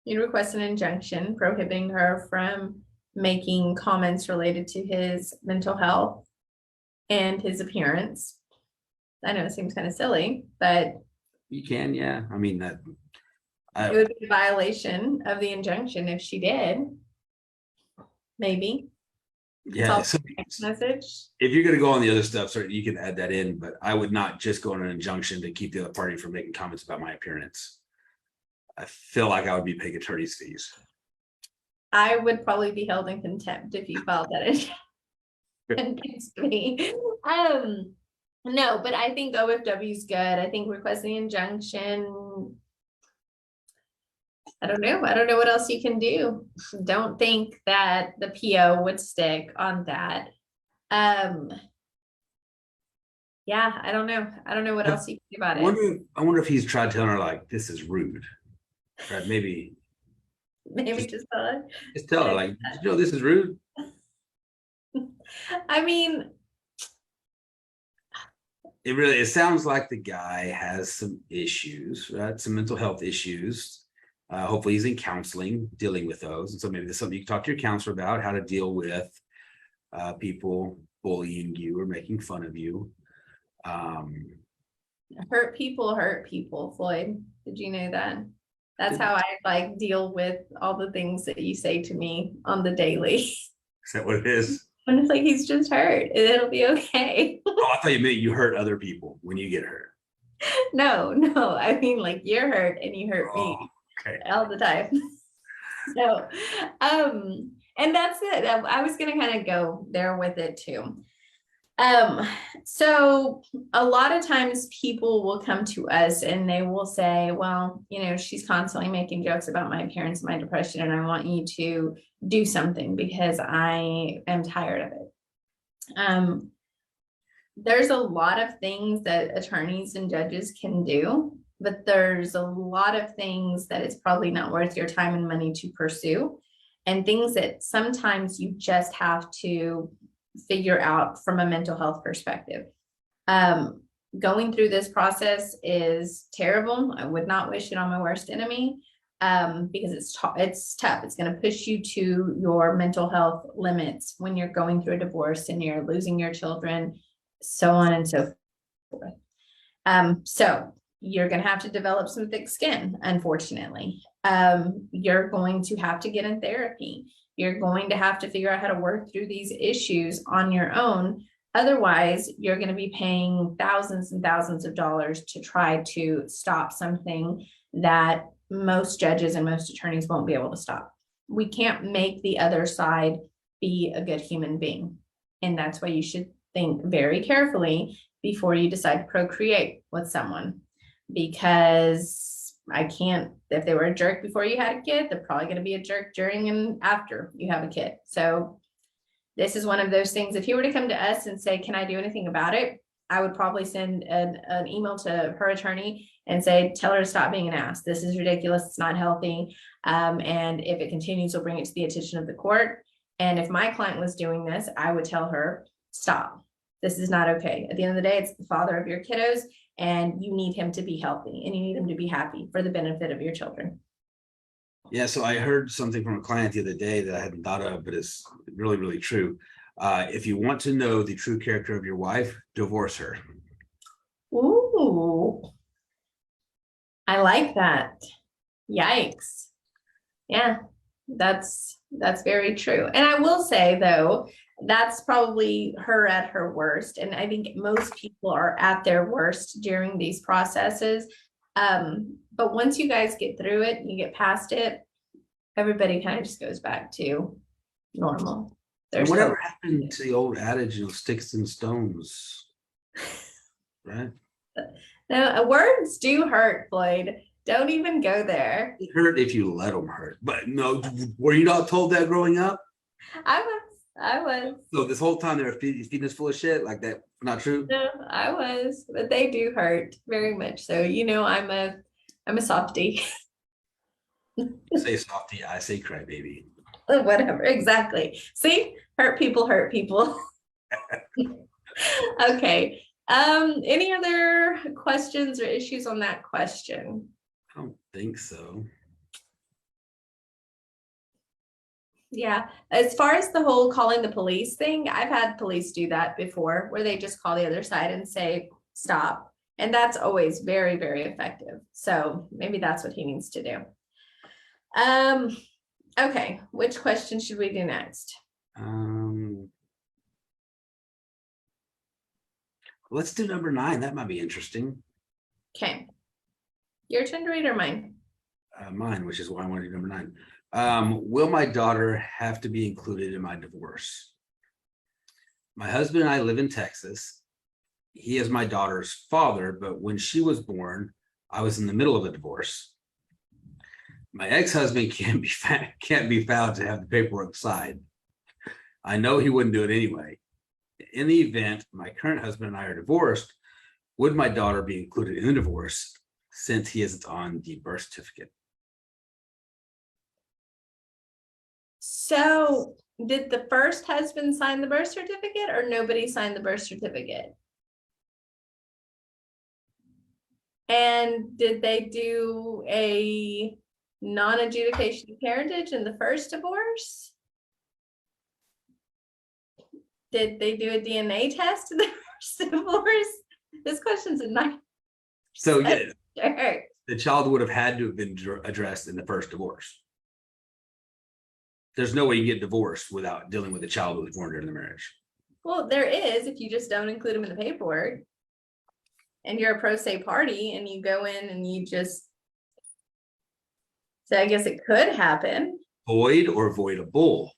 You'd request an injunction prohibiting her from making comments related to his mental health and his appearance. I know it seems kind of silly, but you can, yeah. I mean, that it would be a violation of the injunction if she did. Maybe. Yeah. So message. If you're going to go on the other stuff, certainly you can add that in, but I would not just go on an injunction to keep the other party from making comments about my appearance. I feel like I would be paying attorney's fees. I would probably be held in contempt if you filed that against me. No, but I think OFW is good. I think requesting injunction. I don't know. I don't know what else you can do. Don't think that the PO would stick on that. Yeah, I don't know. I don't know what else you can do about it. I wonder if he's tried telling her, like, this is rude. Right? Maybe just tell her. Just tell her, like, did you know this is rude? I mean, it sounds like the guy has some issues, right? Some mental health issues. Hopefully he's in counseling, dealing with those. And so maybe there's something you can talk to your counselor about, how to deal with people bullying you or making fun of you. Hurt people, Floyd. Did you know that? That's how I like deal with all the things that you say to me on the daily. Is that what it is? And it's like, he's just hurt and it'll be okay. Oh, I thought you meant you hurt other people when you get hurt. No, I mean, like, you're hurt and you hurt me Okay. all the time. So, and that's it. I was gonna kind of go there with it too. So a lot of times people will come to us and they will say, well, she's constantly making jokes about my appearance, my depression, and I want you to do something because I am tired of it. There's a lot of things that attorneys and judges can do, but there's a lot of things that it's probably not worth your time and money to pursue, and things that sometimes you just have to figure out from a mental health perspective. Going through this process is terrible. I would not wish it on my worst enemy, because it's tough. It's going to push you to your mental health limits when you're going through a divorce and you're losing your children, so on and so forth. So you're going to have to develop some thick skin, unfortunately. You're going to have to get in therapy. You're going to have to figure out how to work through these issues on your own. Otherwise, you're going to be paying thousands and thousands of dollars to try to stop something that most judges and most attorneys won't be able to stop. We can't make the other side be a good human being. And that's why you should think very carefully before you decide to procreate with someone. Because if they were a jerk before you had a kid, they're probably going to be a jerk during and after you have a kid. So this is one of those things. If you were to come to us and say, can I do anything about it? I would probably send an email to her attorney and say, tell her to stop being an ass. This is ridiculous. It's not healthy. And if it continues, we'll bring it to the attention of the court. And if my client was doing this, I would tell her, stop. This is not okay. At the end of the day, it's the father of your kiddos, and you need him to be healthy and you need him to be happy for the benefit of your children. Yeah, so I heard something from a client the other day that I hadn't thought of, but it's really, really true. If you want to know the true character of your wife, divorce her. Ooh, I like that. Yikes. Yeah, that's very true. And I will say, though, that's probably her at her worst. And I think most people are at their worst during these processes. But once you guys get through it, you get past it, everybody kind of just goes back to normal. Whatever happened to the old adage, sticks and stones, right? No, words do hurt, Floyd. Don't even go there. It hurt if you let them hurt. But no, were you not told that growing up? I was. So this whole time they were feeding us full of shit like that. Not true? No, I was, but they do hurt very much. So, I'm a softie. You say softie, I say crybaby. Whatever, exactly. See, hurt people. Okay. Any other questions or issues on that question? I don't think so. Yeah, as far as the whole calling the police thing, I've had police do that before, where they just call the other side and say, stop. And that's always very, very effective. So maybe that's what he needs to do. Okay, which question should we do next? Let's do number 9. That might be interesting. Okay. Your turn to read or mine? Mine, which is why I want to do number 9. Will my daughter have to be included in my divorce? My husband and I live in Texas. He is my daughter's father, but when she was born, I was in the middle of a divorce. My ex-husband can't be found to have the paperwork signed. I know he wouldn't do it anyway. In the event my current husband and I are divorced, would my daughter be included in the divorce since he isn't on the birth certificate? So did the first husband sign the birth certificate or nobody signed the birth certificate? And did they do a non-adjudication of parentage in the first divorce? Did they do a DNA test in the first divorce? This question's a nice. So yeah, Sure. the child would have had to have been addressed in the first divorce. There's no way you get divorced without dealing with a child who was born during the marriage. Well, there is if you just don't include them in the paperwork. And you're a pro se party and you go in and you just. So I guess it could happen. Void or voidable?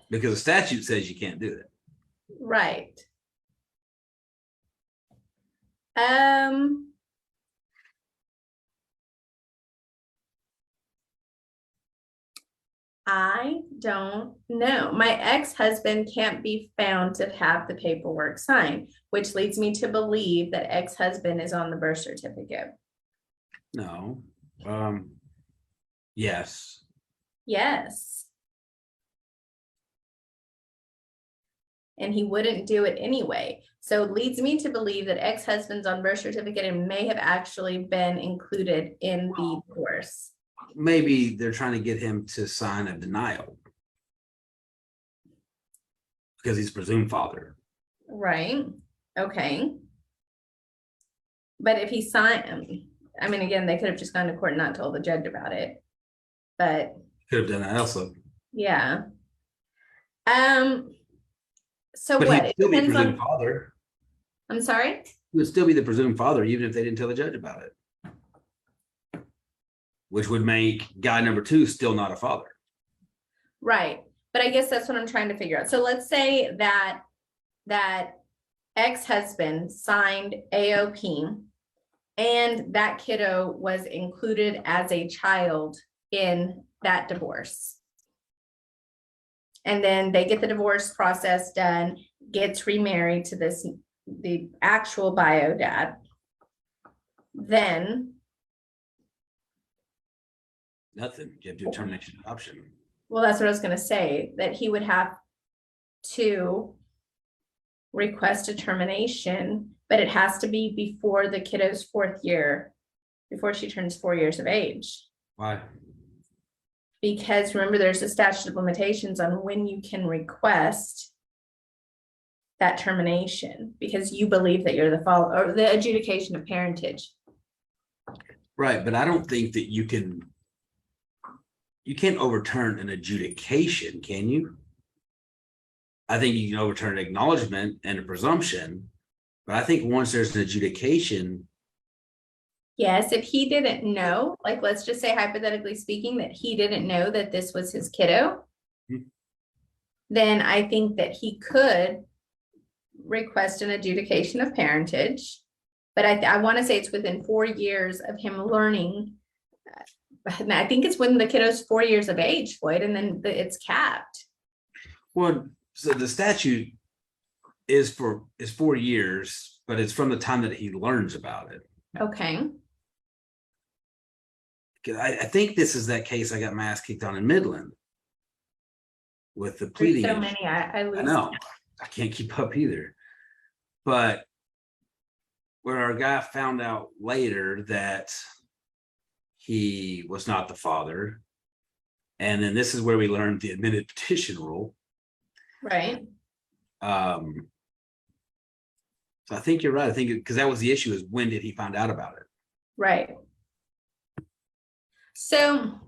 Because the statute says you can't do that. Right. I don't know. My ex-husband can't be found to have the paperwork signed, which leads me to believe that ex-husband is on the birth certificate. No. Yes. Yes. And he wouldn't do it anyway. So it leads me to believe that ex-husband's on birth certificate and may have actually been included in the divorce. Maybe they're trying to get him to sign a denial because he's presumed father. Right. Okay. But if he signed, I mean, again, they could have just gone to court and not told the judge about it. But could have done that also. Yeah. So but what? He'd still be Depends presumed on, father. I'm sorry? He would still be the presumed father, even if they didn't tell the judge about it. Which would make guy number 2 still not a father. Right. But I guess that's what I'm trying to figure out. So let's say that ex-husband signed AOP and that kiddo was included as a child in that divorce. And then they get the divorce process done, gets remarried to the actual bio dad. Then Nothing. You have to do termination option. well, that's what I was going to say, that he would have to request a termination, but it has to be before the kiddo's 4th year, before she turns 4 years of age. Why? Because remember, there's a statute of limitations on when you can request that termination, because you believe that you're the father, or the adjudication of parentage. Right, but I don't think that you can't overturn an adjudication, can you? I think you can overturn an acknowledgement and a presumption, but I think once there's an adjudication. Yes, if he didn't know, like, let's just say hypothetically speaking, that he didn't know that this was his kiddo, then I think that he could request an adjudication of parentage. But I want to say it's within 4 years of him learning. And I think it's when the kiddo's 4 years of age, Floyd, and then it's capped. Well, so the statute is 4 years, but it's from the time that he learns about it. Okay. I think this is that case I got my ass kicked on in Midland with the pleading. There's so many, I lose. I know. I can't keep up either. But where our guy found out later that he was not the father, and then this is where we learned the admitted petition rule. Right. So I think you're right. I think because that was the issue, is when did he find out about it? Right. So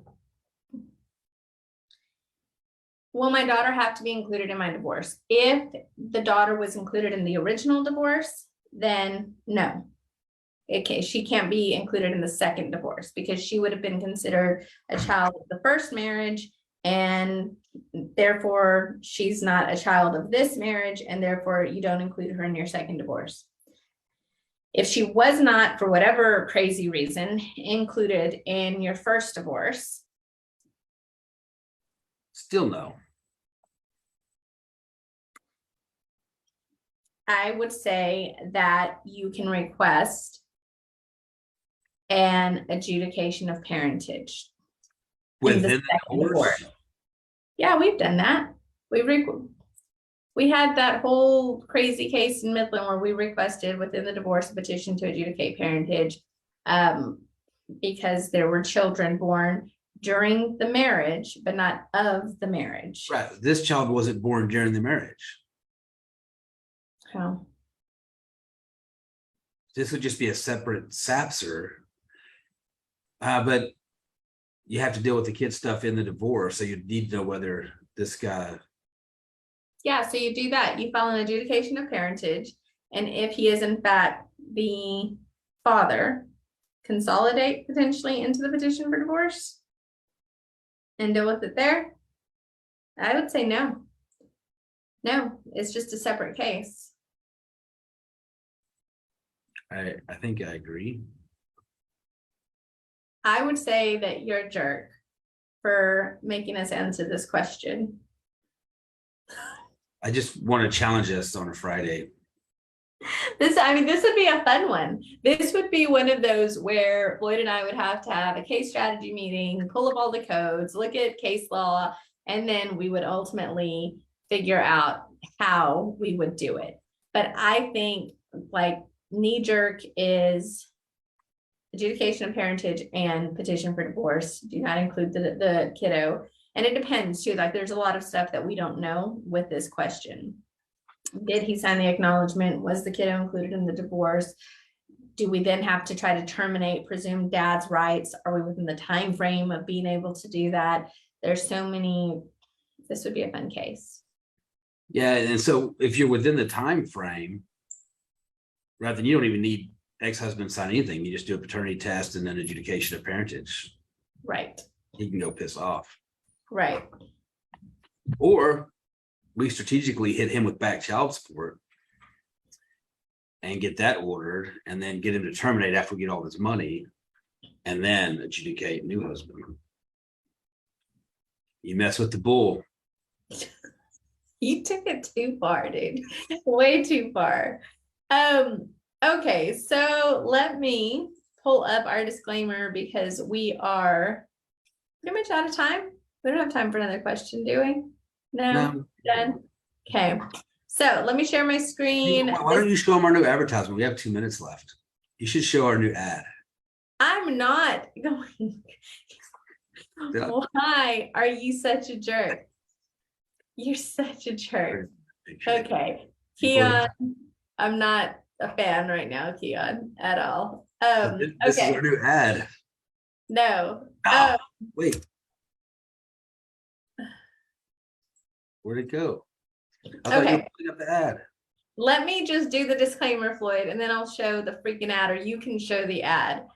will my daughter have to be included in my divorce? If the daughter was included in the original divorce, then no. Okay, she can't be included in the second divorce because she would have been considered a child of the first marriage, and therefore she's not a child of this marriage, and therefore you don't include her in your second divorce. If she was not, for whatever crazy reason, included in your first divorce, Still no. I would say that you can request an adjudication of parentage. Within the second divorce? Yeah, we've done that. We had that whole crazy case in Midland where we requested within the divorce a petition to adjudicate parentage, because there were children born during the marriage, but not of the marriage. Right. This child wasn't born during the marriage. Oh. This would just be a separate SAPSR. But you have to deal with the kid stuff in the divorce. So you need to know whether this guy. Yeah, so you do that. You file an adjudication of parentage. And if he is in fact the father, consolidate potentially into the petition for divorce and deal with it there. I would say no. No, it's just a separate case. I think I agree. I would say that you're a jerk for making us answer this question. I just want to challenge us on a Friday. This would be a fun one. This would be one of those where Floyd and I would have to have a case strategy meeting, pull up all the codes, look at case law, and then we would ultimately figure out how we would do it. But I think like knee jerk is adjudication of parentage and petition for divorce. Do not include the kiddo. And it depends too. Like there's a lot of stuff that we don't know with this question. Did he sign the acknowledgement? Was the kiddo included in the divorce? Do we then have to try to terminate presumed dad's rights? Are we within the time frame of being able to do that? There's so many. This would be a fun case. Yeah, and so if you're within the time frame, rather than you don't even need ex-husband sign anything, you just do a paternity test and then adjudication of parentage. Right. He can go piss off. Right. Or we strategically hit him with back child support and get that ordered and then get him to terminate after we get all this money and then adjudicate new husband. You mess with the bull. You took it too far, dude. Way too far. Okay, so let me pull up our disclaimer because we are pretty much out of time. We don't have time for another question, do we? No. Done. Okay, so let me share my screen. Why don't you show them our new advertisement? We have 2 minutes left. You should show our new ad. I'm not going. Why are you such a jerk? You're such a jerk. Okay, Keon, I'm not a fan right now, Keon, at all. This is our new ad. No. Oh, wait. Where'd it go? I thought you were putting up the ad. Let me just do the disclaimer, Floyd, and then I'll show the freaking ad, or you can show the ad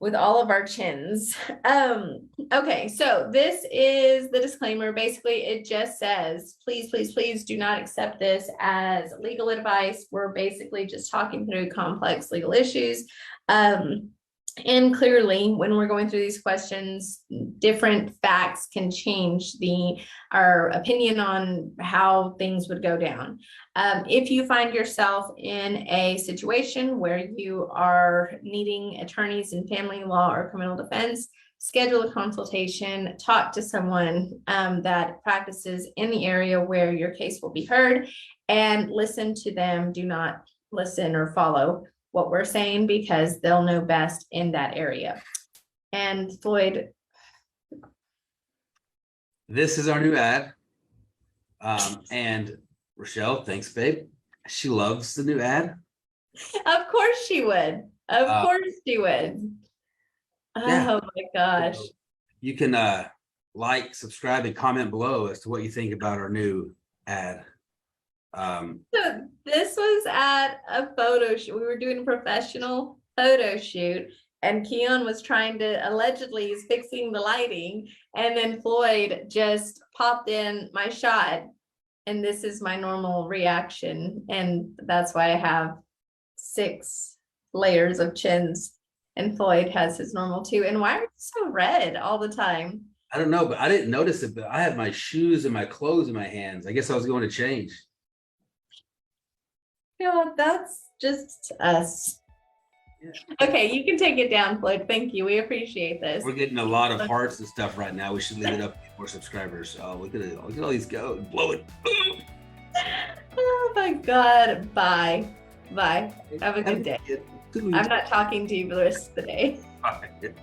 with all of our chins. Okay, so this is the disclaimer. Basically, it just says, please, please, please do not accept this as legal advice. We're basically just talking through complex legal issues. And clearly, when we're going through these questions, different facts can change our opinion on how things would go down. If you find yourself in a situation where you are needing attorneys in family law or criminal defense, schedule a consultation, talk to someone that practices in the area where your case will be heard, and listen to them. Do not listen or follow what we're saying because they'll know best in that area. And Floyd. This is our new ad. And Rochelle, thanks, babe. She loves the new ad. Of course she would. Of course she would. Yeah. Oh my gosh. You can like, subscribe, and comment below as to what you think about our new ad. So this was at a photo shoot. We were doing a professional photo shoot, and Keon was trying to allegedly is fixing the lighting, and then Floyd just popped in my shot, and this is my normal reaction, and that's why I have 6 layers of chins, and Floyd has his normal too. And why are you so red all the time? I don't know, but I didn't notice it, but I had my shoes and my clothes in my hands. I guess I was going to change. Yeah, that's just us. Yeah. Okay, you can take it down, Floyd. Thank you. We appreciate this. We're getting a lot of hearts and stuff right now. We should leave it up for subscribers. Look at it. Look at all these go and blow it. my God. Bye. Bye. Have a good day. I'm not talking to you for the rest of the day. Bye.